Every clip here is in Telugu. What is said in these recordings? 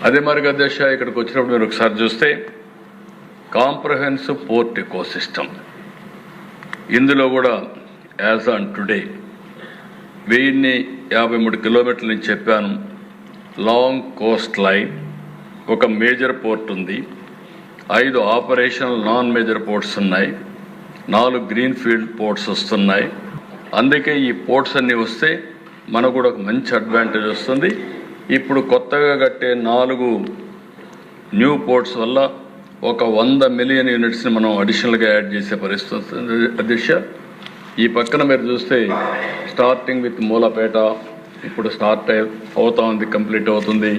అదే మరిగా దశ ఇక్కడికి వచ్చినప్పుడు మీరు ఒకసారి చూస్తే కాంప్రహెన్సివ్ పోర్ట్ ఎకోసిస్టమ్, ఇందులో కూడా యాజ్ ఆన్ టుడే 1053 కిలోమీటర్లు నేను చెప్పాను. లాంగ్ కోస్ట్ లైన్, ఒక మేజర్ పోర్ట్ ఉంది, 5 ఆపరేషనల్ నాన్ మేజర్ పోర్ట్స్ ఉన్నాయి, 4 గ్రీన్ ఫీల్డ్ పోర్ట్స్ వస్తున్నాయి. అందుకే ఈ పోర్ట్స్ అన్నీ వస్తే మనకు కూడా ఒక మంచి అడ్వాంటేజ్ వస్తుంది. ఇప్పుడు కొత్తగా కట్టే 4 న్యూ పోర్ట్స్ వల్ల ఒక 100 మిలియన్ యూనిట్స్ని మనం అడిషనల్గా యాడ్ చేసే పరిస్థితి వస్తుంది అధ్యక్ష. ఈ పక్కన మీరు చూస్తే స్టార్టింగ్ విత్ మూలపేట ఇప్పుడు స్టార్ట్ అవుతా ఉంది, కంప్లీట్ అవుతుంది.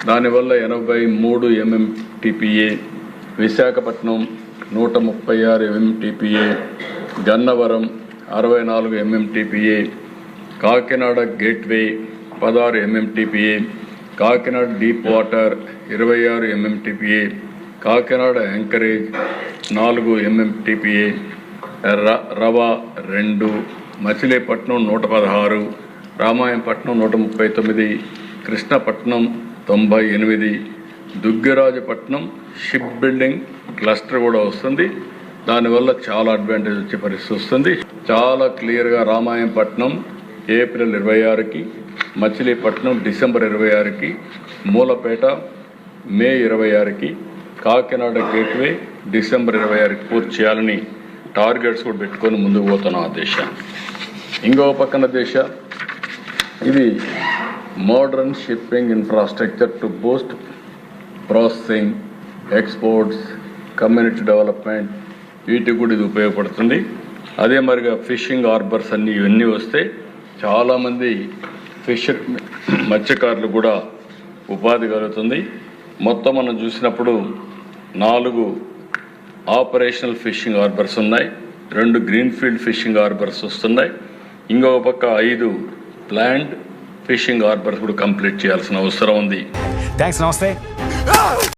దానివల్ల 83 MMTPA, Visakhapatnam 136 MMTPA, Gannavaram 64 MMTPA, Kakinada gateway 16 MMTPA, Kakinada deep water 26 MMTPA, Kakinada anchorage 4 MMTPA, rava 2, Machilipatnam 116, Ramayapatnam 139, Krishnapatnam 98, Dugarajapatnam ship building cluster కూడా వస్తుంది. దానివల్ల చాలా అడ్వాంటేజ్ వచ్చే పరిస్థితి వస్తుంది. చాలా క్లియర్గా రామాయంపట్నం ఏప్రిల్ 26కి, మచిలీపట్నం డిసెంబర్ 26కి, మూలపేట మే 26కి, కాకినాడ గేట్వే డిసెంబర్ 26కి పూర్తి చేయాలని టార్గెట్స్ కూడా పెట్టుకొని ముందుకు పోతున్నాం ఆ దేశ. ఇంకో పక్కన దేశ ఇది modern shipping infrastructure to Boost processing, exports, community development, వీటికి కూడా ఇది ఉపయోగపడుతుంది. అదే మరిగా ఫిషింగ్ హార్బర్స్ అన్నీ ఇవన్నీ వస్తే చాలామంది మత్స్యకారులు కూడా ఉపాధి కలుగుతుంది. మొత్తం మనం చూసినప్పుడు 4 ఆపరేషనల్ ఫిషింగ్ హార్బర్స్ ఉన్నాయి, 2 గ్రీన్ ఫీల్డ్ ఫిషింగ్ హార్బర్స్ వస్తున్నాయి. ఇంకొక పక్క 5 ప్లాండ్ ఫిషింగ్ హార్బర్స్ కూడా కంప్లీట్ చేయాల్సిన అవసరం ఉంది. థాంక్స్, నమస్తే.